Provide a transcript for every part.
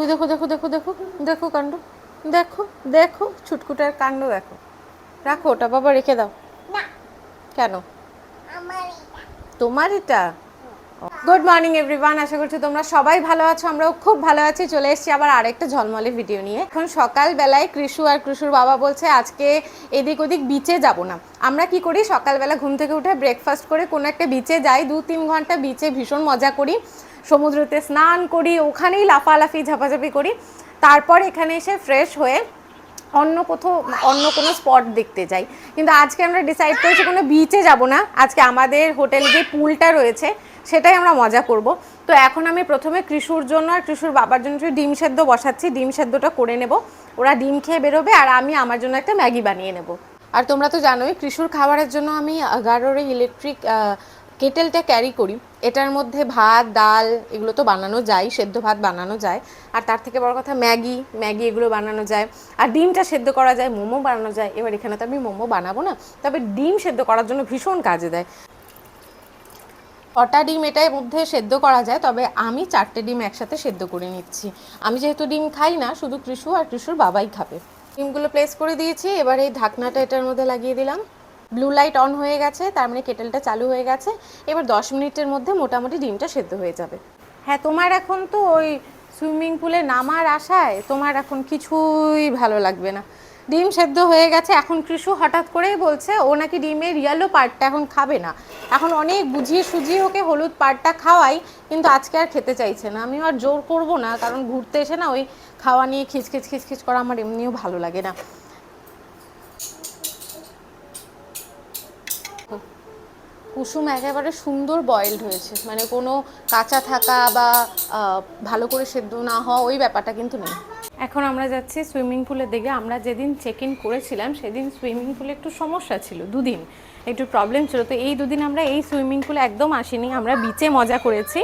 ওই দেখো দেখো দেখো দেখো দেখো কাণ্ড, দেখো দেখো ছুটকুটার কাণ্ড দেখো। রাখো ওটা বাবা, রেখে দাও। কেন? তোমার এটা? গুড মর্নিং এভরিওয়ান, আশা করছি তোমরা সবাই ভালো আছো, আমরাও খুব ভালো আছি। চলে এসেছি আবার আরেকটা ঝলমলে ভিডিও নিয়ে। এখন সকালবেলায় কৃষু আর কৃষুর বাবা বলছে আজকে এদিক ওদিক বিচে যাব না। আমরা কি করি, সকালবেলা ঘুম থেকে উঠে ব্রেকফাস্ট করে কোনো একটা বিচে যাই, 2-3 ঘন্টা বিচে ভীষণ মজা করি, সমুদ্রতে স্নান করি, ওখানেই লাফালাফি ঝাপাঝাপি করি, তারপর এখানে এসে ফ্রেশ হয়ে অন্য কোনো স্পট দেখতে যাই। কিন্তু আজকে আমরা ডিসাইড করেছি কোনো বিচে যাব না, আজকে আমাদের হোটেলে যে পুলটা রয়েছে সেটাই আমরা মজা করব। তো এখন আমি প্রথমে কৃষুর জন্য আর কৃষুর বাবার জন্য ডিম সেদ্ধ বসাচ্ছি, ডিম সেদ্ধটা করে নেব, ওরা ডিম খেয়ে বেরোবে আর আমি আমার জন্য একটা ম্যাগি বানিয়ে নেব। আর তোমরা তো জানোই কৃষুর খাবারের জন্য আমি গারোর ইলেকট্রিক কেটেলটা ক্যারি করি। এটার মধ্যে ভাত ডাল এগুলো তো বানানো যায়, সেদ্ধ ভাত বানানো যায়, আর তার থেকে বড় কথা ম্যাগি এগুলো বানানো যায়, আর ডিমটা সেদ্ধ করা যায়, মোমো বানানো যায়। এবার এখানে তো আমি মোমো বানাবো না, তবে ডিম সেদ্ধ করার জন্য ভীষণ কাজে দেয়। 6টা ডিম এটার মধ্যে সেদ্ধ করা যায়, তবে আমি 4টে ডিম একসাথে সেদ্ধ করে নিচ্ছি। আমি যেহেতু ডিম খাই না, শুধু কৃষু আর কৃষুর বাবাই খাবে। ডিমগুলো প্লেস করে দিয়েছি, এবার এই ঢাকনাটা এটার মধ্যে লাগিয়ে দিলাম। ব্লু লাইট অন হয়ে গেছে, তার মানে কেটেলটা চালু হয়ে গেছে। এবার 10 মিনিটের মধ্যে মোটামুটি ডিমটা সেদ্ধ হয়ে যাবে। হ্যাঁ, তোমার এখন তো ওই সুইমিং পুলে নামার আশায় তোমার এখন কিছুই ভালো লাগবে না। ডিম সেদ্ধ হয়ে গেছে, এখন কৃষু হঠাৎ করেই বলছে ও নাকি ডিমের ইয়েলো পার্টটা এখন খাবে না। এখন অনেক বুঝিয়ে সুঝিয়ে ওকে হলুদ পার্টটা খাওয়াই, কিন্তু আজকে আর খেতে চাইছে না। আমি আর জোর করব না, কারণ ঘুরতে এসে না ওই খাওয়া নিয়ে খিচখিচ করা আমার এমনিও ভালো লাগে না। কুসুম একেবারে সুন্দর বয়েলড হয়েছে, মানে কোনো কাঁচা থাকা বা ভালো করে সেদ্ধ না হওয়া ওই ব্যাপারটা কিন্তু নেই। এখন আমরা যাচ্ছি সুইমিং পুলের দিকে। আমরা যেদিন চেক ইন করেছিলাম সেদিন সুইমিং পুলে একটু সমস্যা ছিল, দুদিন একটু প্রবলেম ছিল, তো এই দুদিন আমরা এই সুইমিং পুলে একদম আসিনি, আমরা বিচে মজা করেছি।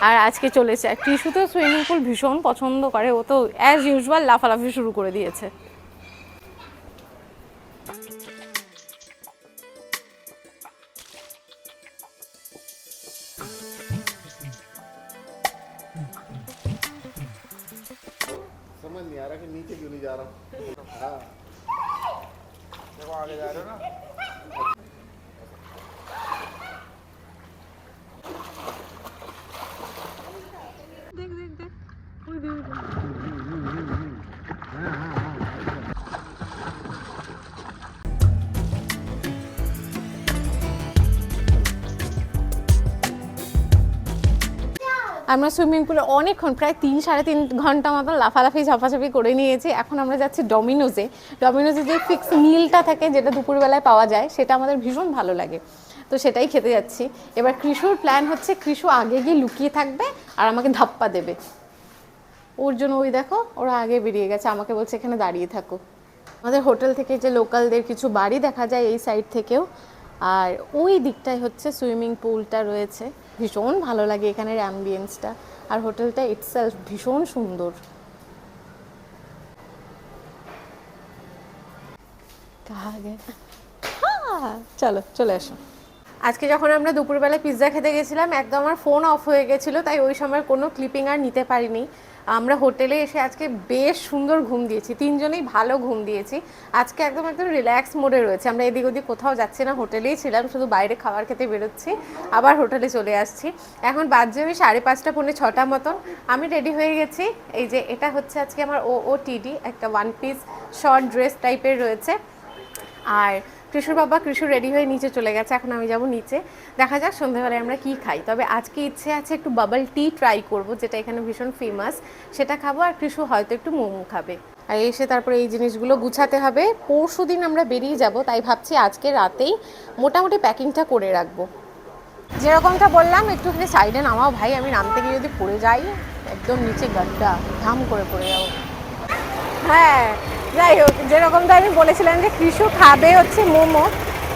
আর আজকে চলেছে। আর কৃষু তো সুইমিং পুল ভীষণ পছন্দ করে, ও তো অ্যাজ ইউজুয়াল লাফালাফি শুরু করে দিয়েছে। समझ नहीं आ रहा कि नीचे क्यों नहीं जा रहा हूँ। हाँ देखो आगे जा रहे हो ना। देख देख देख আমরা সুইমিং পুলে অনেকক্ষণ, প্রায় 3-3.5 ঘন্টা মতন লাফালাফি ঝাপাঝাপি করে নিয়েছি। এখন আমরা যাচ্ছি ডমিনোজে। ডমিনোজে যে ফিক্স মিলটা থাকে, যেটা দুপুরবেলায় পাওয়া যায়, সেটা আমাদের ভীষণ ভালো লাগে, তো সেটাই খেতে যাচ্ছি। এবার কৃষুর প্ল্যান হচ্ছে কৃষু আগে গিয়ে লুকিয়ে থাকবে আর আমাকে ধাপ্পা দেবে। ওর জন্য ওই দেখো ওরা আগে বেরিয়ে গেছে, আমাকে বলছে এখানে দাঁড়িয়ে থাকো। আমাদের হোটেল থেকে যে লোকালদের কিছু বাড়ি দেখা যায় এই সাইড থেকেও, আর ওই দিকটায় হচ্ছে সুইমিং পুলটা রয়েছে। ভীষণ ভালো লাগে এখানের অ্যাম্বিয়েন্সটা, আর হোটেলটা ইটসেলফ ভীষণ সুন্দর। চলো চলে আসো। আজকে যখন আমরা দুপুরবেলা পিৎজা খেতে গেছিলাম, একদম আমার ফোন অফ হয়ে গেছিলো, তাই ওই সময় কোনো ক্লিপিং আর নিতে পারিনি। আমরা হোটেলে এসে আজকে বেশ সুন্দর ঘুম দিয়েছি, 3জনেই ভালো ঘুম দিয়েছি। আজকে একদম রিল্যাক্স মোডে রয়েছে। আমরা এদিক ওদিক কোথাও যাচ্ছি না, হোটেলেই ছিলাম, শুধু বাইরে খাবার খেতে বেরোচ্ছি, আবার হোটেলে চলে আসছি। এখন বাজে ওই 5:30 পৌনে 6টা মতন। আমি রেডি হয়ে গেছি। এই যে এটা হচ্ছে আজকে আমার OOTD, একটা 1 পিস শর্ট ড্রেস টাইপের রয়েছে। আর কৃষুর বাবা রেডি হয়ে নিচে চলে গেছে, এখন আমি যাব নিচে। দেখা যাক সন্ধ্যাবেলায় আমরা কি খাই। তবে আজকে ইচ্ছে আছে একটু বাবল টি ট্রাই করব, যেটা এখানে ভীষণ ফেমাস, সেটা খাবো। আর কৃষু হয়তো একটু মোমো খাবে। আর এসে তারপরে এই জিনিসগুলো গুছাতে হবে। পরশু দিন আমরা বেরিয়ে যাব, তাই ভাবছি আজকে রাতেই মোটামুটি প্যাকিংটা করে রাখবো। যেরকমটা বললাম, একটুখানি সাইডে নামাও ভাই, আমি নামতে গিয়ে যদি পড়ে যাই, একদম নিচে গাড্ডা, ধাম করে পড়ে যাবো। হ্যাঁ, যাই হোক, যেরকমটা আমি বলেছিলাম যে কৃষু খাবে হচ্ছে মোমো,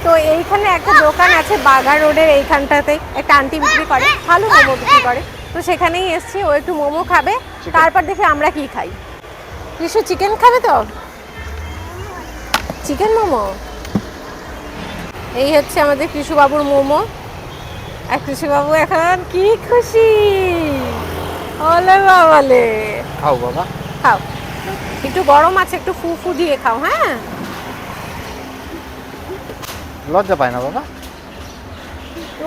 তো এইখানে একটা দোকান আছে বাগা রোডের এইখানটাতে, একটা আন্টি বিক্রি করে, ভালো মোমো বিক্রি করে, তো সেখানেই এসছি। ও একটু মোমো খাবে, তারপর দেখি আমরা কি খাই। কৃষু চিকেন খাবে তো, চিকেন মোমো। এই হচ্ছে আমাদের কৃষুবাবুর মোমো, আর কৃষুবাবু এখন কি খুশি, ওলে বাবালে, খাও বাবা। খাও, একটু গরম আছে, একটু ফু ফু দিয়ে খাও। হ্যাঁ, লজ্জা পায় না বাবা?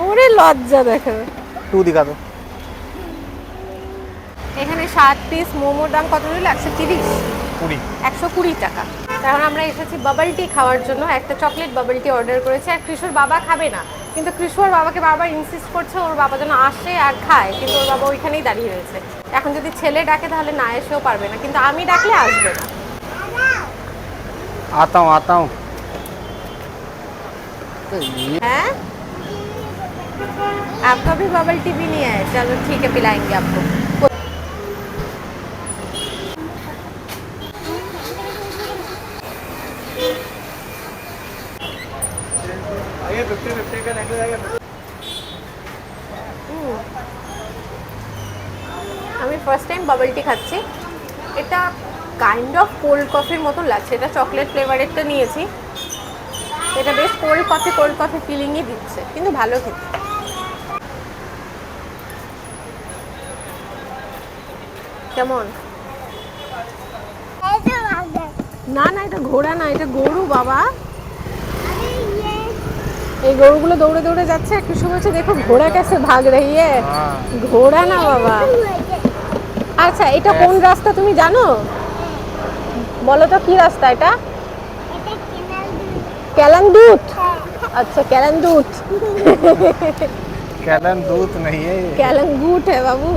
ওরে লজ্জা দেখাবে। টু দিখা দো। এখানে 7 পিস মোমোর দাম কত নিল? 130, 20। 120 টাকা। কারণ আমরা এসেছি বাবল টি খাওয়ার জন্য, একটা চকলেট বাবল টি অর্ডার করেছি। আর কৃষুর বাবা খাবে না, কিন্তু কৃষু ওর বাবাকে বারবার ইনসিস্ট করছে ওর বাবা যেন আসে আর খায়, কিন্তু ওর বাবা ওইখানেই দাঁড়িয়ে রয়েছে। এখন যদি ছেলে ডাকে তাহলে না এসেও পারবে না, কিন্তু আমি ডাকলে আসবে না। आता हूँ आता हूँ। तो ये हैं? आपका भी बबल टी भी नहीं है? चलो ठीक है, पिलाएंगे आपको। আমি ফার্স্ট টাইম বাবল টি খাচ্ছি। এটা কাইন্ড অফ কোল্ড কফির মতন লাগছে। এটা চকলেট ফ্লেভারেরটা নিয়েছি, এটা বেশ কোল্ড কফি ফিলিংই দিচ্ছে, কিন্তু ভালো খেতে। কেমন? না না, এটা ঘোড়া না, এটা গরু বাবা। এই গরুগুলো দৌড়ে দৌড়ে যাচ্ছে, কৃষক বলছে দেখো ঘোড়া कैसे भाग रही है। ঘোড়া না বাবা। আচ্ছা, এটা কোন রাস্তা তুমি জানো? বলো তো কি রাস্তা এটা? कैलन-दूत। अच्छा, कैलन-दूत। कैलन-दूत नहीं है, कैलन-दूत है बाबू।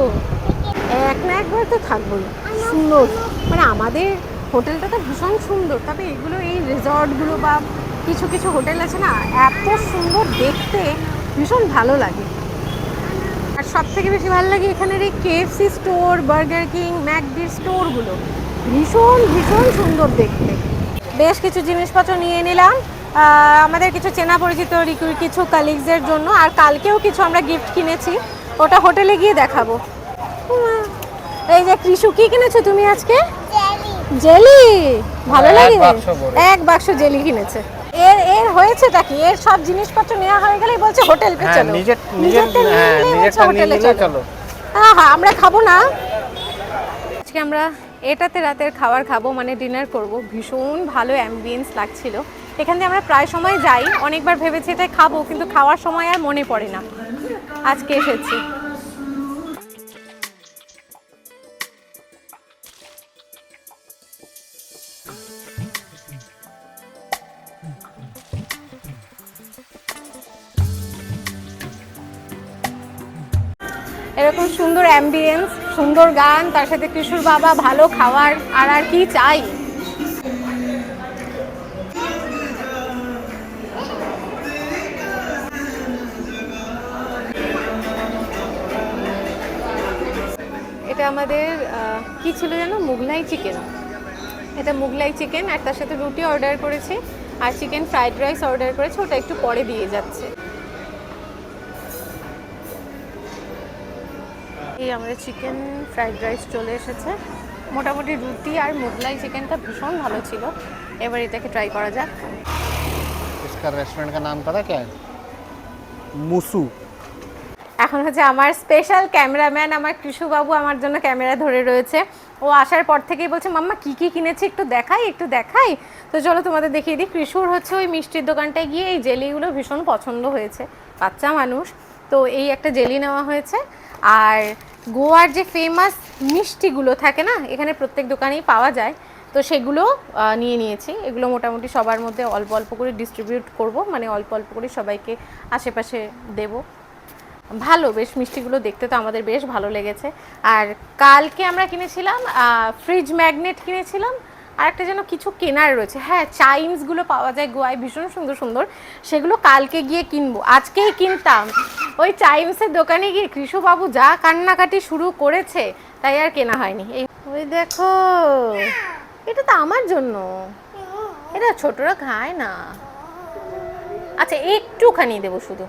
এক না একবার তো থাকবোই। সুন্দর, মানে আমাদের হোটেলটা তো ভীষণ সুন্দর, তবে এগুলো এই রিসর্টগুলো বা কিছু কিছু হোটেল আছে না, এত সুন্দর দেখতে, ভীষণ ভালো লাগে। আর সব থেকে বেশি ভালো লাগে এখানের এই KFC স্টোর, বার্গার কিং, ম্যাকডির স্টোরগুলো, ভীষণ ভীষণ সুন্দর দেখতে। বেশ কিছু জিনিসপত্র নিয়ে নিলাম, আমাদের কিছু চেনা পরিচিত কিছু কালিগসের জন্য, আর কালকেও কিছু আমরা গিফট কিনেছি, ওটা হোটেলে গিয়ে দেখাবো। এই যে কৃষু, কি কিনেছো তুমি আজকে? জেলি। ভালো লাগে? এক বাক্স জেলি কিনেছে। এর হয়েছেটা কি, এর সব জিনিসপত্র নেওয়া হয়ে গেলেই বলছে হোটেল পে চলো। নিজেরটা হোটেলে চলো। হ্যাঁ হ্যাঁ, আমরা খাবো না আজকে, আমরা এটাতে রাতের খাবার খাবো, মানে ডিনার করব। ভীষণ ভালো অ্যাম্বিয়েন্স লাগছিল এখান দিয়ে। আমরা প্রায় সময় যাই, অনেকবার ভেবেছি এটা খাবো, কিন্তু খাওয়ার সময় আর মনে পড়ে না। আজকে এসেছি। এরকম সুন্দর অ্যাম্বিয়েন্স, সুন্দর গান, তার সাথে কৃষুর বাবা, ভালো খাবার, আর কি চাই। এটা আমাদের কি ছিল যেন, মুগলাই চিকেন। এটা মুগলাই চিকেন, আর তার সাথে রুটি অর্ডার করেছি, আর চিকেন ফ্রাইড রাইস অর্ডার করেছি, ওটা একটু পরে দিয়ে যাচ্ছে। এই আমাদের চিকেন ফ্রাইড রাইস চলে এসেছে। মোটামুটি রুটি আর মুগলাই চিকেনটা ভীষণ ভালো ছিল, এবার এটাকে ট্রাই করা যাক। इसका रेस्टोरेंट का नाम पता क्या है? मुसू। এখন হচ্ছে আমার স্পেশাল ক্যামেরাম্যান আমার কৃষু বাবু আমার জন্য ক্যামেরা ধরে রয়েছে। ও আসার পর থেকেই বলছে মাম্মা কি কি কিনেছি একটু দেখাই একটু দেখাই। তো চলো তোমাদের দেখিয়ে দিই। কৃষুর হচ্ছে ওই মিষ্টির দোকানটায় গিয়ে এই জেলিগুলো ভীষণ পছন্দ হয়েছে, বাচ্চা মানুষ তো এই একটা জেলি নেওয়া হয়েছে। আর গোয়ার যে ফেমাস মিষ্টিগুলো থাকে না, এখানে প্রত্যেক দোকানেই পাওয়া যায়, তো সেগুলো নিয়ে নিয়েছি। এগুলো মোটামুটি সবার মধ্যে অল্প অল্প করে ডিস্ট্রিবিউট করব, মানে অল্প অল্প করে সবাইকে আশেপাশে দেবো। ভালো বেশ, মিষ্টিগুলো দেখতে তো আমাদের বেশ ভালো লেগেছে। আর কালকে আমরা কিনেছিলাম ফ্রিজ ম্যাগনেট কিনেছিলাম, আর একটা যেন কিছু কেনার রয়েছে। হ্যাঁ, চাইমসগুলো পাওয়া যায় গোয়ায়, ভীষণ সুন্দর সুন্দর, সেগুলো কালকে গিয়ে কিনবো। আজকেই কিনতাম, ওই চাইমসের দোকানে গিয়ে কৃষুবাবু যা কান্নাকাটি শুরু করেছে, তাই আর কেনা হয়নি। এই ওই দেখো, এটা তো আমার জন্য, এটা ছোটরা খায় না। আচ্ছা, একটুখানি দেবো শুধু।